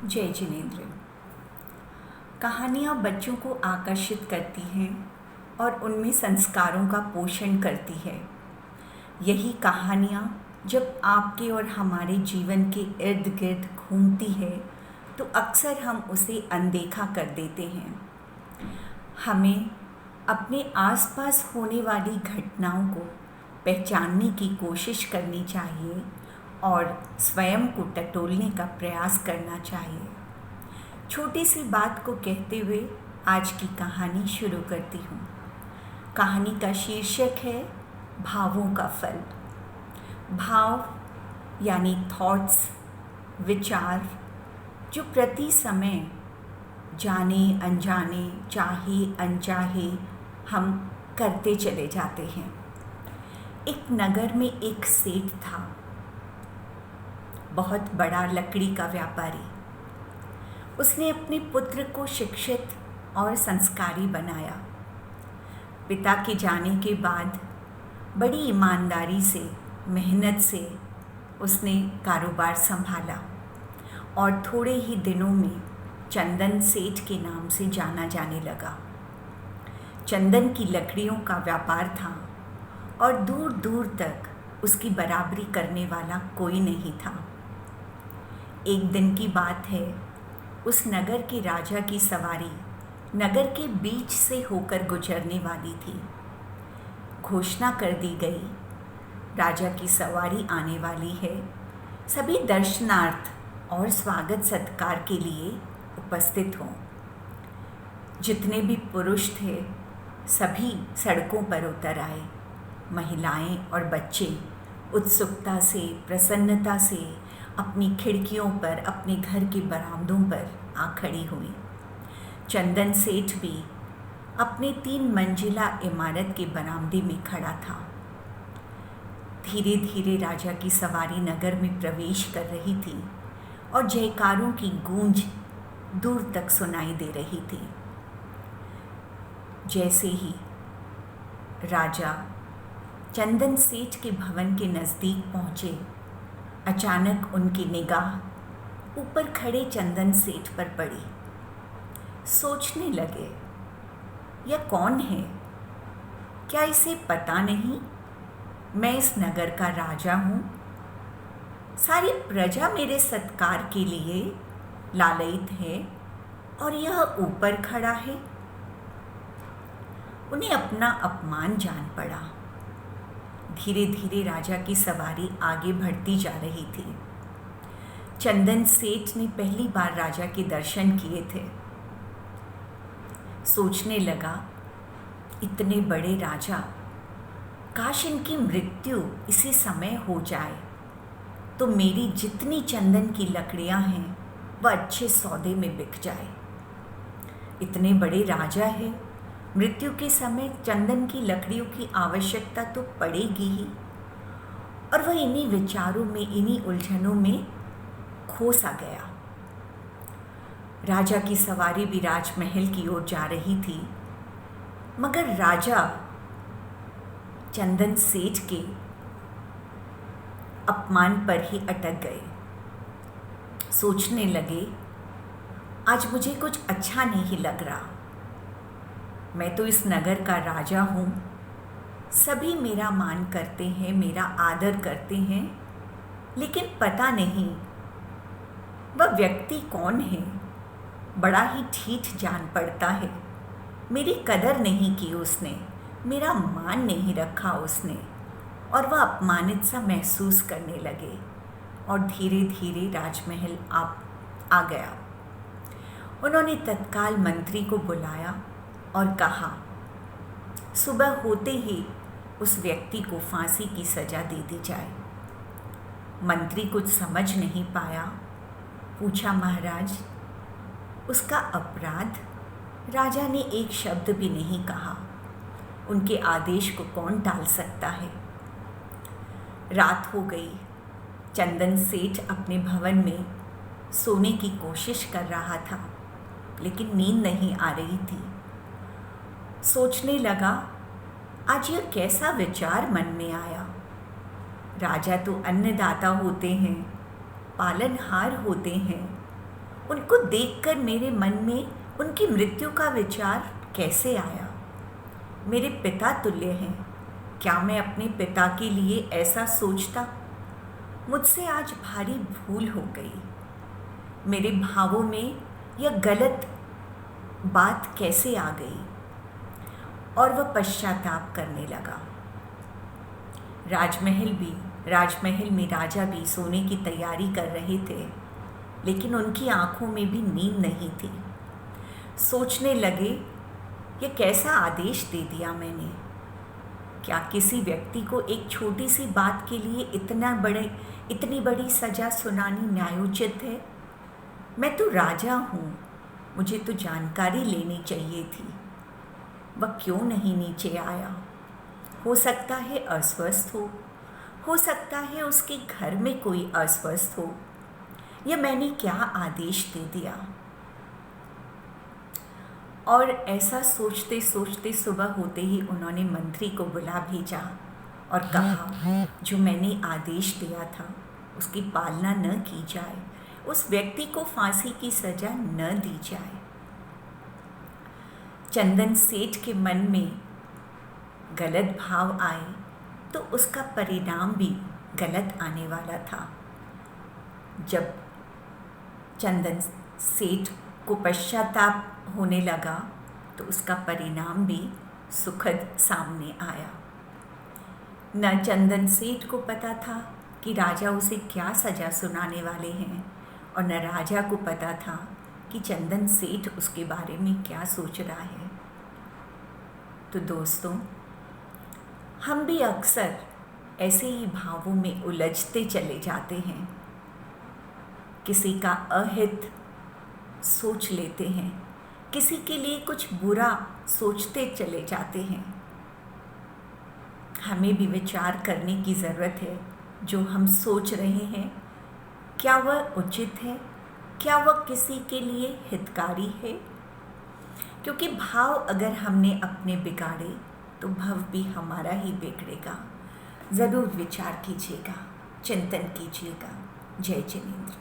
जय जिनेन्द्र। कहानियाँ बच्चों को आकर्षित करती हैं और उनमें संस्कारों का पोषण करती है। यही कहानियाँ जब आपके और हमारे जीवन के इर्द गिर्द घूमती है तो अक्सर हम उसे अनदेखा कर देते हैं। हमें अपने आसपास होने वाली घटनाओं को पहचानने की कोशिश करनी चाहिए और स्वयं को टटोलने का प्रयास करना चाहिए। छोटी सी बात को कहते हुए आज की कहानी शुरू करती हूँ। कहानी का शीर्षक है भावों का फल। भाव यानी थॉट्स, विचार जो प्रति समय जाने अनजाने, चाहे अनचाहे हम करते चले जाते हैं। एक नगर में एक सेठ था, बहुत बड़ा लकड़ी का व्यापारी। उसने अपने पुत्र को शिक्षित और संस्कारी बनाया। पिता के जाने के बाद बड़ी ईमानदारी से, मेहनत से उसने कारोबार संभाला और थोड़े ही दिनों में चंदन सेठ के नाम से जाना जाने लगा। चंदन की लकड़ियों का व्यापार था और दूर दूर तक उसकी बराबरी करने वाला कोई नहीं था। एक दिन की बात है, उस नगर के राजा की सवारी नगर के बीच से होकर गुजरने वाली थी। घोषणा कर दी गई, राजा की सवारी आने वाली है, सभी दर्शनार्थ और स्वागत सत्कार के लिए उपस्थित हों। जितने भी पुरुष थे सभी सड़कों पर उतर आए। महिलाएं और बच्चे उत्सुकता से, प्रसन्नता से अपनी खिड़कियों पर, अपने घर के बरामदों पर आ खड़ी हुई। चंदन सेठ भी अपने 3 मंजिला इमारत के बरामदे में खड़ा था। धीरे धीरे राजा की सवारी नगर में प्रवेश कर रही थी और जयकारों की गूंज दूर तक सुनाई दे रही थी। जैसे ही राजा चंदन सेठ के भवन के नज़दीक पहुँचे, अचानक उनकी निगाह ऊपर खड़े चंदन सेठ पर पड़ी। सोचने लगे, यह कौन है? क्या इसे पता नहीं मैं इस नगर का राजा हूँ? सारी प्रजा मेरे सत्कार के लिए लालयित है और यह ऊपर खड़ा है। उन्हें अपना अपमान जान पड़ा। धीरे धीरे राजा की सवारी आगे बढ़ती जा रही थी। चंदन सेठ ने पहली बार राजा के दर्शन किए थे। सोचने लगा, इतने बड़े राजा, काश इनकी मृत्यु इसी समय हो जाए तो मेरी जितनी चंदन की लकड़ियां हैं वह अच्छे सौदे में बिक जाए। इतने बड़े राजा हैं, मृत्यु के समय चंदन की लकड़ियों की आवश्यकता तो पड़ेगी ही। और वह इन्हीं विचारों में, इन्हीं उलझनों में खो सा गया। राजा की सवारी भी राजमहल की ओर जा रही थी, मगर राजा चंदन सेठ के अपमान पर ही अटक गए। सोचने लगे, आज मुझे कुछ अच्छा नहीं लग रहा। मैं तो इस नगर का राजा हूँ, सभी मेरा मान करते हैं, मेरा आदर करते हैं, लेकिन पता नहीं वह व्यक्ति कौन है। बड़ा ही ढीठ जान पड़ता है। मेरी कदर नहीं की उसने, मेरा मान नहीं रखा उसने, और वह अपमानित सा महसूस करने लगे और धीरे धीरे राजमहल आ गया। उन्होंने तत्काल मंत्री को बुलाया और कहा, सुबह होते ही उस व्यक्ति को फांसी की सज़ा दे दी जाए। मंत्री कुछ समझ नहीं पाया। पूछा, महाराज, उसका अपराध? राजा ने एक शब्द भी नहीं कहा। उनके आदेश को कौन टाल सकता है? रात हो गई। चंदन सेठ अपने भवन में सोने की कोशिश कर रहा था, लेकिन नींद नहीं आ रही थी। सोचने लगा, आज यह कैसा विचार मन में आया। राजा तो अन्नदाता होते हैं, पालनहार होते हैं, उनको देखकर मेरे मन में उनकी मृत्यु का विचार कैसे आया? मेरे पिता तुल्य हैं, क्या मैं अपने पिता के लिए ऐसा सोचता? मुझसे आज भारी भूल हो गई। मेरे भावों में यह गलत बात कैसे आ गई? और वह पश्चाताप करने लगा। राजमहल में राजा भी सोने की तैयारी कर रहे थे, लेकिन उनकी आंखों में भी नींद नहीं थी। सोचने लगे, ये कैसा आदेश दे दिया मैंने? क्या किसी व्यक्ति को एक छोटी सी बात के लिए इतनी बड़ी सज़ा सुनानी न्यायोचित है? मैं तो राजा हूँ, मुझे तो जानकारी लेनी चाहिए थी। वह क्यों नहीं नीचे आया? हो सकता है अस्वस्थ हो सकता है उसके घर में कोई अस्वस्थ हो, या मैंने क्या आदेश दे दिया? और ऐसा सोचते सोचते सुबह होते ही उन्होंने मंत्री को बुला भेजा और कहा, जो मैंने आदेश दिया था उसकी पालना न की जाए, उस व्यक्ति को फांसी की सज़ा न दी जाए। चंदन सेठ के मन में गलत भाव आए तो उसका परिणाम भी गलत आने वाला था। जब चंदन सेठ को पश्चाताप होने लगा तो उसका परिणाम भी सुखद सामने आया। न चंदन सेठ को पता था कि राजा उसे क्या सज़ा सुनाने वाले हैं, और न राजा को पता था कि चंदन सेठ उसके बारे में क्या सोच रहा है। तो दोस्तों, हम भी अक्सर ऐसे ही भावों में उलझते चले जाते हैं, किसी का अहित सोच लेते हैं, किसी के लिए कुछ बुरा सोचते चले जाते हैं। हमें भी विचार करने की ज़रूरत है, जो हम सोच रहे हैं क्या वह उचित है, क्या वह किसी के लिए हितकारी है? क्योंकि भाव अगर हमने अपने बिगाड़े तो भव भी हमारा ही बिगड़ेगा। ज़रूर विचार कीजिएगा, चिंतन कीजिएगा। जय जिनेंद्र।